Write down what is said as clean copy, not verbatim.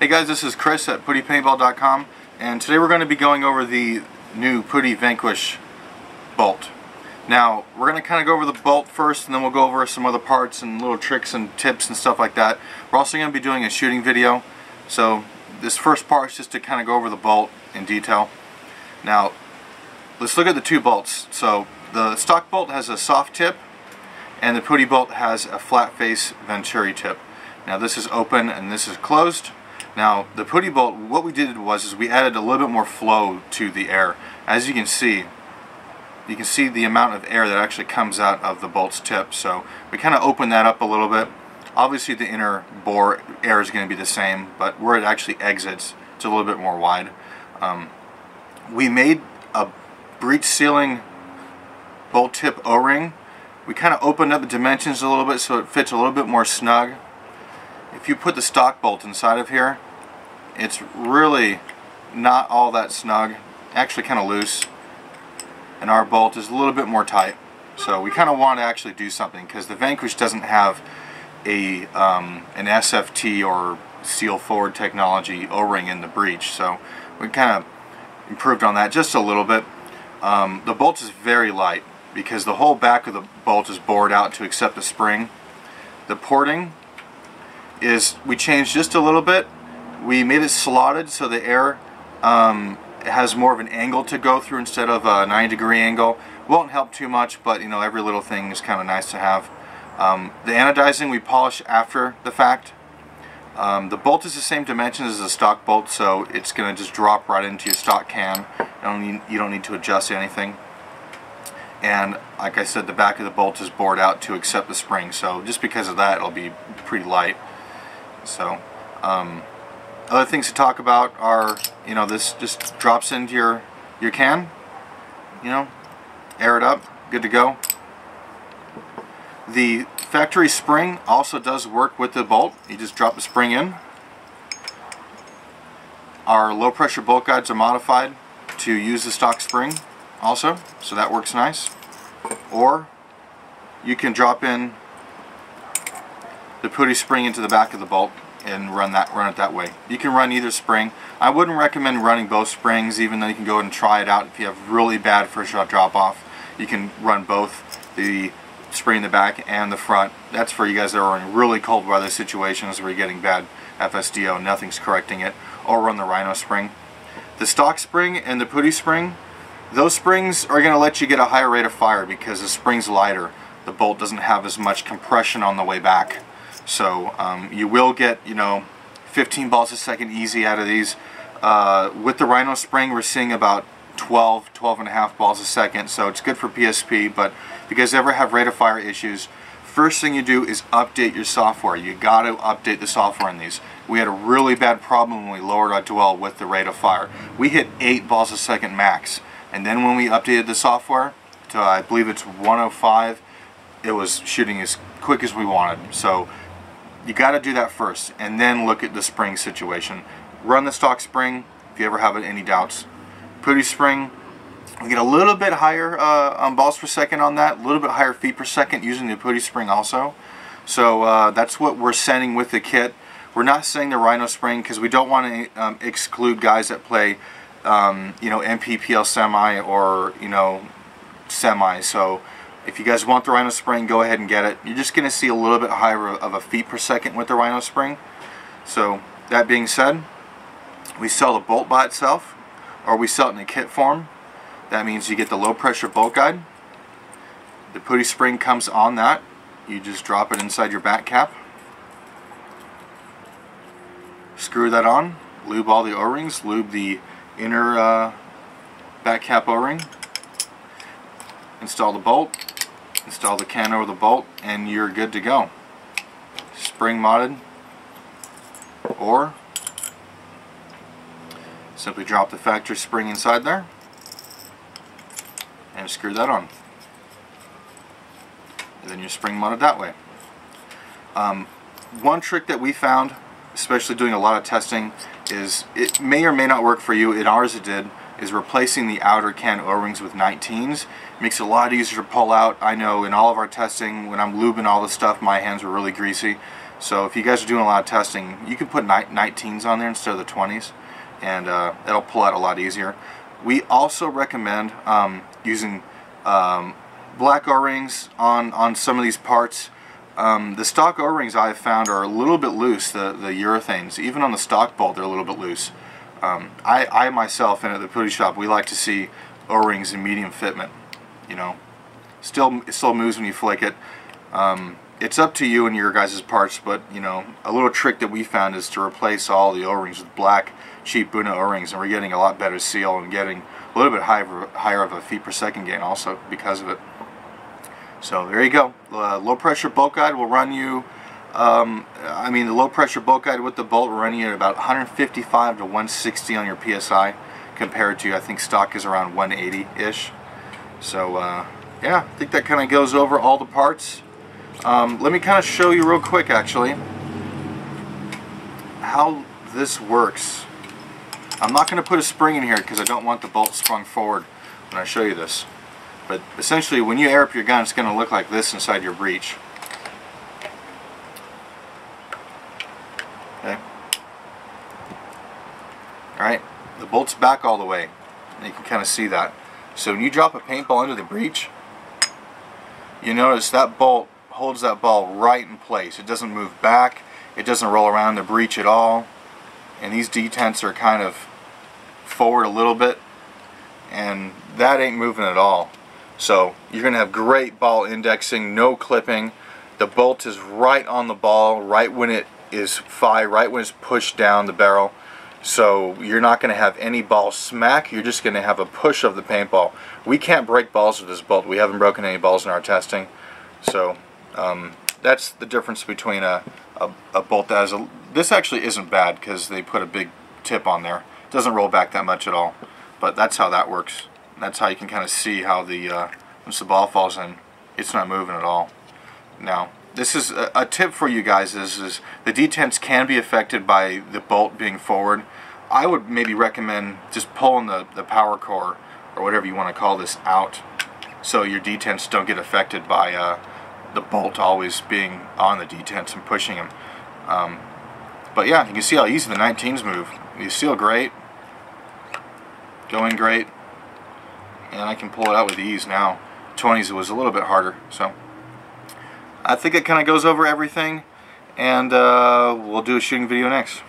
Hey guys, this is Chris at PootyPaintball.com, and today we're going to be going over the new Pooty Vanquish bolt. Now, we're going to kind of go over the bolt first, and then we'll go over some other parts and little tricks and tips and stuff like that. We're also going to be doing a shooting video, so this first part is just to kind of go over the bolt in detail. Now, let's look at the two bolts. So, the stock bolt has a soft tip, and the Pooty bolt has a flat face Venturi tip. Now, this is open and this is closed. Now, the Pooty bolt, what we did was we added a little bit more flow to the air. As you can see the amount of air that actually comes out of the bolt's tip. So we kind of opened that up a little bit. Obviously the inner bore air is going to be the same, but where it actually exits, it's a little bit more wide. We made a breech sealing bolt tip O-ring. We kind of opened up the dimensions a little bit so it fits a little bit more snug. If you put the stock bolt inside of here, it's really not all that snug, actually kind of loose, and our bolt is a little bit more tight. So we kind of want to actually do something, because the Vanquish doesn't have a an SFT or seal forward technology O-ring in the breech, so we kind of improved on that just a little bit. The bolt is very light because the whole back of the bolt is bored out to accept the spring. The porting is, we changed just a little bit. We made it slotted so the air has more of an angle to go through instead of a 90-degree angle. Won't help too much, but you know, every little thing is kind of nice to have. The anodizing we polish after the fact. The bolt is the same dimensions as the stock bolt, so it's going to just drop right into your stock cam. You don't need to adjust anything. And like I said, the back of the bolt is bored out to accept the spring, so just because of that it'll be pretty light. So other things to talk about are, you know, this just drops into your can, you know, air it up, good to go. The factory spring also does work with the bolt. You just drop the spring in. Our low pressure bolt guides are modified to use the stock spring also, so that works nice. Or you can drop in the Pooty spring into the back of the bolt and run it that way. You can run either spring. I wouldn't recommend running both springs, even though you can go and try it out. If you have really bad first shot drop off, you can run both, the spring in the back and the front. That's for you guys that are in really cold weather situations where you're getting bad FSDO, nothing's correcting it. Or run the Rhino spring. The stock spring and the Pooty spring, those springs are going to let you get a higher rate of fire because the spring's lighter. The bolt doesn't have as much compression on the way back. So you will get, you know, 15 balls a second easy out of these. With the Rhino spring, we're seeing about 12 and a half balls a second, so it's good for PSP. But if you guys ever have rate of fire issues, first thing you do is update your software. You got to update the software in these. We had a really bad problem when we lowered our dwell with the rate of fire. We hit 8 balls a second max, and then when we updated the software to, I believe it's 105, it was shooting as quick as we wanted. So you got to do that first, and then look at the spring situation. Run the stock spring if you ever have any doubts. Pooty spring, we get a little bit higher on balls per second on that, a little bit higher feet per second using the Pooty spring also. So that's what we're sending with the kit. We're not sending the Rhino spring because we don't want to exclude guys that play, you know, MPPL semi or, you know, semi. So if you guys want the Rhino spring, go ahead and get it. You're just going to see a little bit higher of a feet per second with the Rhino spring. So that being said, we sell the bolt by itself, or we sell it in a kit form. That means you get the low pressure bolt guide. The Pooty spring comes on that. You just drop it inside your back cap. Screw that on. Lube all the O-rings. Lube the inner back cap O-ring. Install the bolt. Install the can over the bolt, and you're good to go. Spring modded. Or simply drop the factory spring inside there and screw that on. And then you're spring modded that way. One trick that we found, especially doing a lot of testing, is it may or may not work for you. In ours it did. Is replacing the outer can O-rings with 19s. Makes it a lot easier to pull out. I know in all of our testing, when I'm lubing all the stuff, my hands were really greasy. So if you guys are doing a lot of testing, you can put 19s on there instead of the 20s, and it'll pull out a lot easier. We also recommend using black O-rings on some of these parts. The stock O-rings I've found are a little bit loose, the urethanes. Even on the stock bolt, they're a little bit loose. I myself, and at the Pooty shop, we like to see O-rings in medium fitment. You know, it still moves when you flick it. It's up to you and your guys' parts, but you know, a little trick that we found is to replace all the O-rings with black cheap Buna O-rings, and we're getting a lot better seal and getting a little bit higher of a feet per second gain also because of it. So there you go. Low pressure bolt guide will run you, the low pressure bolt guide with the bolt will run you at about 155 to 160 on your PSI, compared to, I think stock is around 180-ish. So yeah, I think that kind of goes over all the parts. Let me kind of show you real quick actually how this works. I'm not going to put a spring in here because I don't want the bolt sprung forward when I show you this. But essentially, when you air up your gun, it's going to look like this inside your breech. Okay. Alright, the bolt's back all the way. And you can kind of see that. So when you drop a paintball into the breech, you notice that bolt holds that ball right in place. It doesn't move back. It doesn't roll around the breech at all. And these detents are kind of forward a little bit, and that ain't moving at all. So you're going to have great ball indexing, no clipping. The bolt is right on the ball, right when it is fired, right when it's pushed down the barrel. So you're not going to have any ball smack, you're just going to have a push of the paintball. We can't break balls with this bolt. We haven't broken any balls in our testing. So that's the difference between a bolt that has this actually isn't bad because they put a big tip on there. It doesn't roll back that much at all. But that's how that works. That's how you can kind of see how once the ball falls in, it's not moving at all. Now, this is a tip for you guys is the detents can be affected by the bolt being forward. I would maybe recommend just pulling the power core, or whatever you want to call this, out, so your detents don't get affected by the bolt always being on the detents and pushing them. But yeah, you can see how easy the 19s move. You seal great, go in great, and I can pull it out with ease now. 20s it was a little bit harder. So I think it kind of goes over everything, and we'll do a shooting video next.